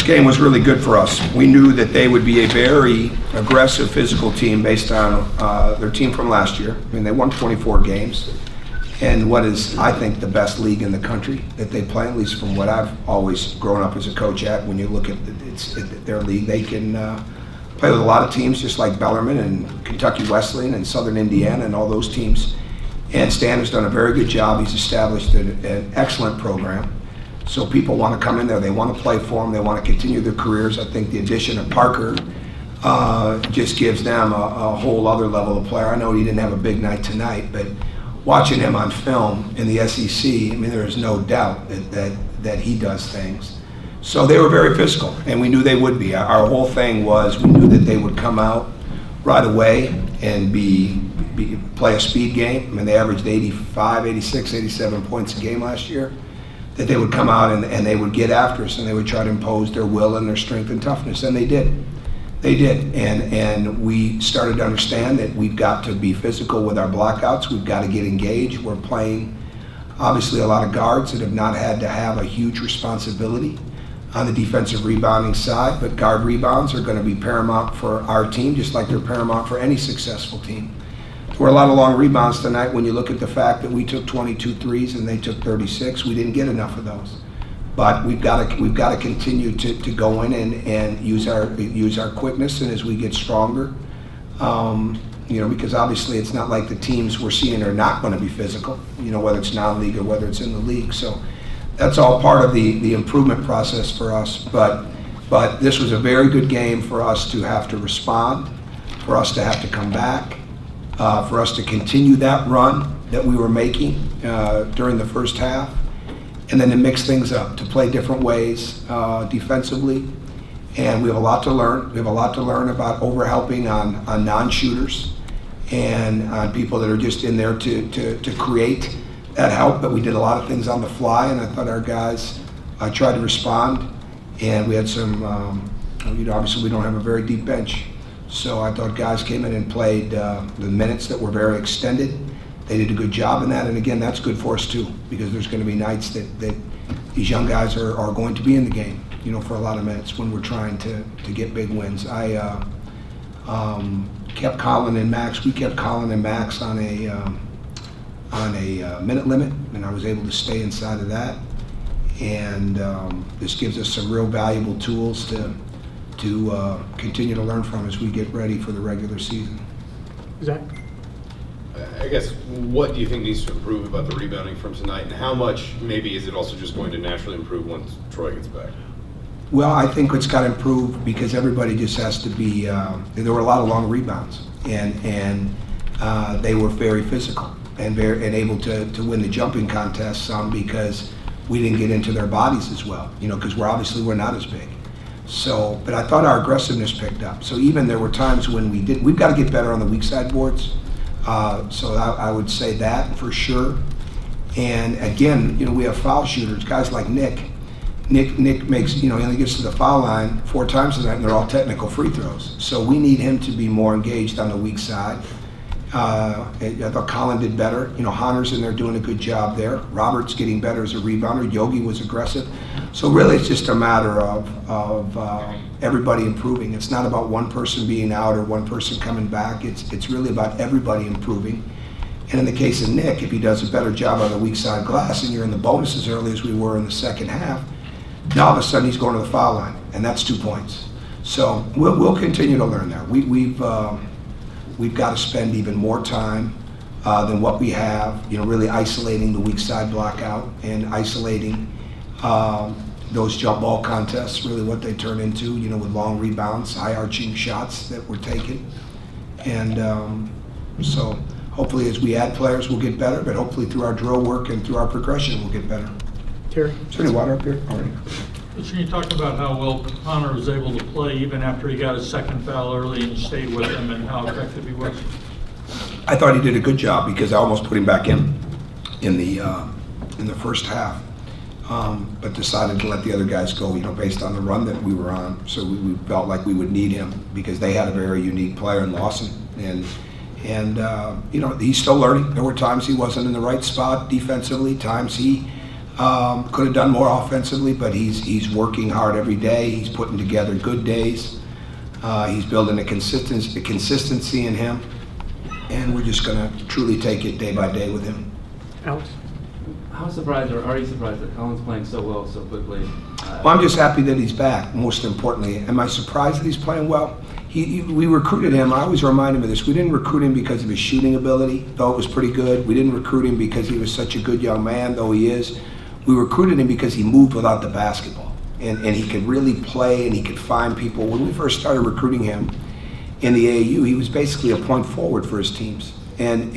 game was really good for us. We knew that they would be a very aggressive physical team based on their team from last year. I mean, they won 24 games. And what is, I think, the best league in the country that they play, at least from what I've always grown up as a coach at. When you look at their league, they can play with a lot of teams, just like Bellarmine and Kentucky Wesleyan and Southern Indiana and all those teams. And Stan has done a very good job. He's established an excellent program. So people want to come in there. They want to play for him. They want to continue their careers. I think the addition of Parker just gives them a whole other level of player. I know he didn't have a big night tonight, but watching him on film in the SEC, I mean, there is no doubt that he does things. So they were very physical, and we knew they would be. Our whole thing was we knew that they would come out right away and play a speed game. I mean, they averaged 85, 86, 87 points a game last year. That they would come out and they would get after us and they would try to impose their will and their strength and toughness, and they did. They did, and we started to understand that we've got to be physical with our blockouts. We've got to get engaged. We're playing, obviously, a lot of guards that have not had to have a huge responsibility on the defensive rebounding side, but guard rebounds are going to be paramount for our team, just like they're paramount for any successful team. There were a lot of long rebounds tonight when you look at the fact that we took 22 threes and they took 36. We didn't get enough of those. But we've got to continue to go in and use our quickness, and as we get stronger, because obviously it's not like the teams we're seeing are not going to be physical, whether it's non-league or whether it's in the league. So that's all part of the improvement process for us. But this was a very good game for us to have to respond, for us to have to come back, for us to continue that run that we were making during the first half. And then to mix things up, to play different ways defensively. And we have a lot to learn. We have a lot to learn about over-helping on non-shooters and on people that are just in there to create that help. But we did a lot of things on the fly, and I thought our guys tried to respond. And we had some, obviously we don't have a very deep bench. So I thought guys came in and played the minutes that were very extended. They did a good job in that, and again, that's good for us too, because there's going to be nights that these young guys are going to be in the game, for a lot of minutes when we're trying to get big wins. I kept Colin and Max. We kept Colin and Max on a minute limit, and I was able to stay inside of that. And this gives us some real valuable tools to continue to learn from as we get ready for the regular season. Zach? I guess, what do you think needs to improve about the rebounding from tonight, and how much maybe is it also just going to naturally improve once Troy gets back? Well, I think it's got to improve because everybody just has to be, there were a lot of long rebounds, and they were very physical and able to win the jumping contest some because we didn't get into their bodies as well, because we're not as big. So, but I thought our aggressiveness picked up. So even there were times when we've got to get better on the weak side boards. So I would say that for sure. And again, we have foul shooters, guys like Nick. Nick makes, he only gets to the foul line 4 times tonight, and they're all technical free throws. So we need him to be more engaged on the weak side. I thought Colin did better. Honnor's in there doing a good job there. Robert's getting better as a rebounder. Yogi was aggressive. So really it's just a matter of everybody improving. It's not about one person being out or one person coming back. It's really about everybody improving. And in the case of Nick, if he does a better job on the weak side glass and you're in the bonus as early as we were in the second half, now all of a sudden he's going to the foul line, and that's 2 points. So we'll continue to learn there. We've got to spend even more time than what we have, really isolating the weak side block out and isolating those jump ball contests, really what they turn into, with long rebounds, high arching shots that were taken. And so hopefully as we add players, we'll get better, but hopefully through our drill work and through our progression, we'll get better. Terry? Is there any water up here? All right. You talked about how well Connor was able to play even after he got his second foul early and stayed with him, and how effective he was. I thought he did a good job because I almost put him back in the first half, but decided to let the other guys go, based on the run that we were on. So we felt like we would need him because they had a very unique player in Lawson, and he's still learning. There were times he wasn't in the right spot defensively, times he Could have done more offensively, but he's working hard every day. He's putting together good days. He's building a consistency in him, and we're just going to truly take it day by day with him. Alex? How surprised, or are you surprised that Colin's playing so well so quickly? Well, I'm just happy that he's back, most importantly. Am I surprised that he's playing well? We recruited him. I always remind him of this. We didn't recruit him because of his shooting ability, though it was pretty good. We didn't recruit him because he was such a good young man, though he is. We recruited him because he moved without the basketball, and he could really play, and he could find people. When we first started recruiting him in the AAU, he was basically a point forward for his teams, and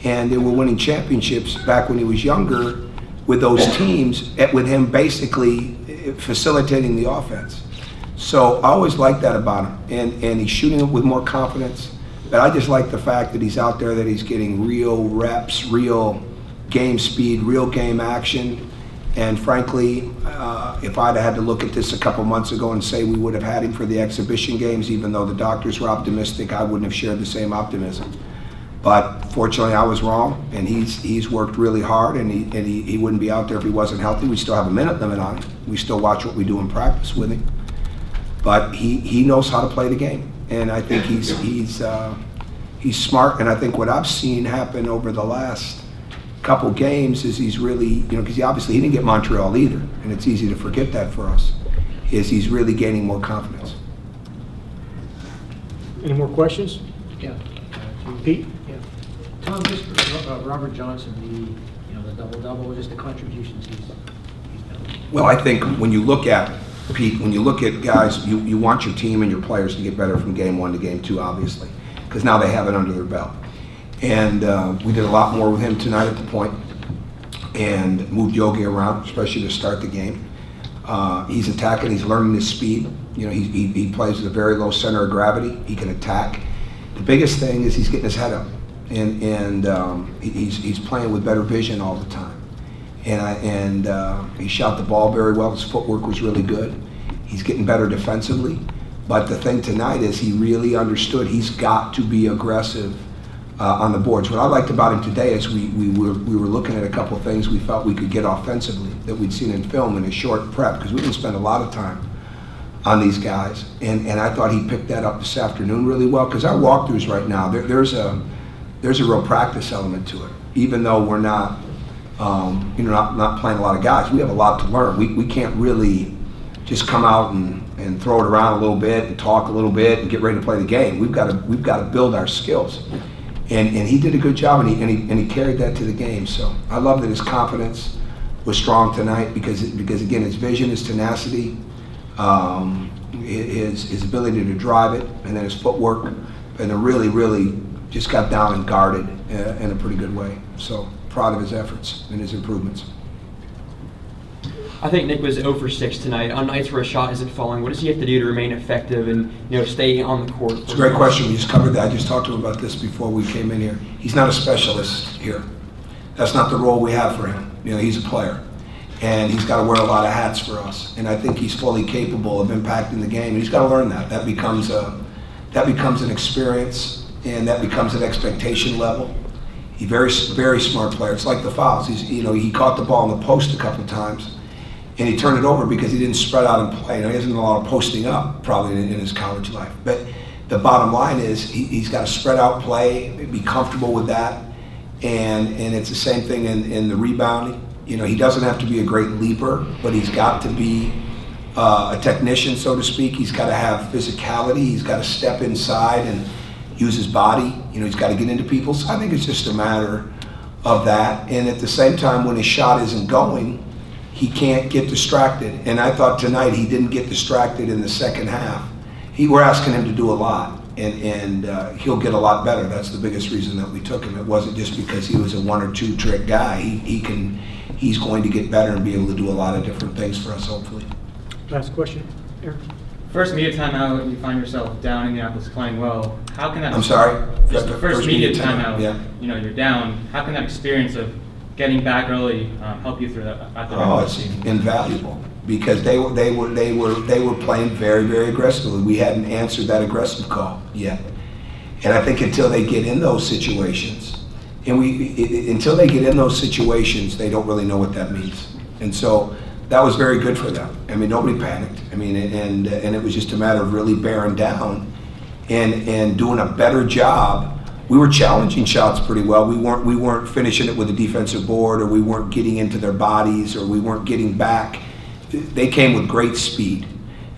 they were winning championships back when he was younger with those teams, with him basically facilitating the offense. So I always liked that about him, and he's shooting it with more confidence. But I just like the fact that he's out there, that he's getting real reps, real game speed, real game action. And frankly, if I'd had to look at this a couple months ago and say we would have had him for the exhibition games, even though the doctors were optimistic, I wouldn't have shared the same optimism. But fortunately, I was wrong, and he's worked really hard, and he wouldn't be out there if he wasn't healthy. We still have a minute limit on him. We still watch what we do in practice with him. But he knows how to play the game, and I think he's smart. And I think what I've seen happen over the last couple games is he's really, because he didn't get Montreal either, and it's easy to forget that for us, is he's really gaining more confidence. Any more questions? Yeah. Pete? Yeah. Tom, just Robert Johnson, the double-double, just the contributions he's done. Well, I think when you look at, Pete, when you look at guys, you want your team and your players to get better from game 1 to game 2, obviously, because now they have it under their belt. And we did a lot more with him tonight at the point, and moved Yogi around, especially to start the game. He's attacking, he's learning his speed. He plays with a very low center of gravity. He can attack. The biggest thing is he's getting his head up, and he's playing with better vision all the time. And he shot the ball very well. His footwork was really good. He's getting better defensively. But the thing tonight is he really understood he's got to be aggressive on the boards. What I liked about him today is we were looking at a couple of things we felt we could get offensively that we'd seen in film in a short prep, because we didn't spend a lot of time on these guys. And I thought he picked that up this afternoon really well, because our walkthroughs right now, there's a real practice element to it. Even though we're not playing a lot of guys, we have a lot to learn. We can't really just come out and throw it around a little bit and talk a little bit and get ready to play the game. We've got to build our skills. And he did a good job, and he carried that to the game. So I love that his confidence was strong tonight, because again, his vision, his tenacity, his ability to drive it, and then his footwork, and it really just got down and guarded in a pretty good way. So proud of his efforts and his improvements. I think Nick was 0 for 6 tonight. On nights where a shot isn't falling, what does he have to do to remain effective and stay on the court? It's a great question. We just covered that. I just talked to him about this before we came in here. He's not a specialist here. That's not the role we have for him. He's a player, and he's got to wear a lot of hats for us. And I think he's fully capable of impacting the game. And he's got to learn that. That becomes an experience, and that becomes an expectation level. He's very smart player. It's like the fouls. He caught the ball in the post a couple times, and he turned it over because he didn't spread out and play. He hasn't done a lot of posting up probably in his college life. But the bottom line is he's got to spread out play, be comfortable with that, and it's the same thing in the rebounding. He doesn't have to be a great leaper, but he's got to be a technician, so to speak. He's got to have physicality. He's got to step inside and use his body. He's got to get into people. So I think it's just a matter of that. And at the same time, when his shot isn't going, he can't get distracted. And I thought tonight he didn't get distracted in the second half. We're asking him to do a lot, and he'll get a lot better. That's the biggest reason that we took him. It wasn't just because he was a 1 or 2 trick guy. He's going to get better and be able to do a lot of different things for us, hopefully. Last question, Eric? First media timeout, you find yourself down in Indianapolis playing well. How can that? I'm sorry? First media timeout, yeah. You're down. How can that experience of getting back early help you through that? It's invaluable, because they were playing very, very aggressively. We hadn't answered that aggressive call yet. And I think until they get in those situations, And until they get in those situations, they don't really know what that means. And so that was very good for them. I mean, nobody panicked. I mean, and it was just a matter of really bearing down and doing a better job. We were challenging shots pretty well. We weren't finishing it with a defensive board, or we weren't getting into their bodies, or we weren't getting back. They came with great speed.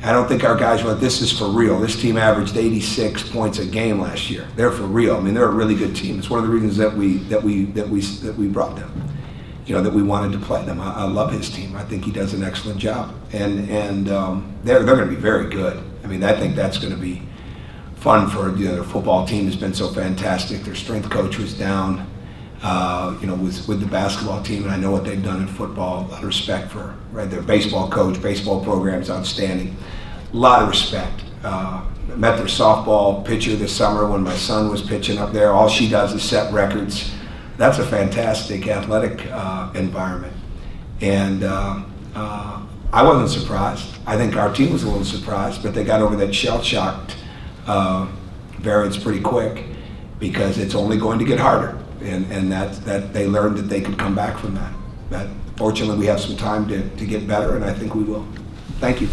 I don't think our guys were like, this is for real. This team averaged 86 points a game last year. They're for real. I mean, they're a really good team. It's one of the reasons that we brought them. You know, that we wanted to play them. I love his team. I think he does an excellent job, and they're going to be very good. I mean, I think that's going to be fun for their football team. Has been so fantastic. Their strength coach was down, with the basketball team, and I know what they've done in football. A lot of respect for their baseball coach. Baseball program's outstanding. A lot of respect. Met their softball pitcher this summer when my son was pitching up there. All she does is set records. That's a fantastic athletic environment. And I wasn't surprised. I think our team was a little surprised, but they got over that shell-shocked variance pretty quick, because it's only going to get harder. And that they learned that they could come back from that. Fortunately, we have some time to get better, and I think we will. Thank you.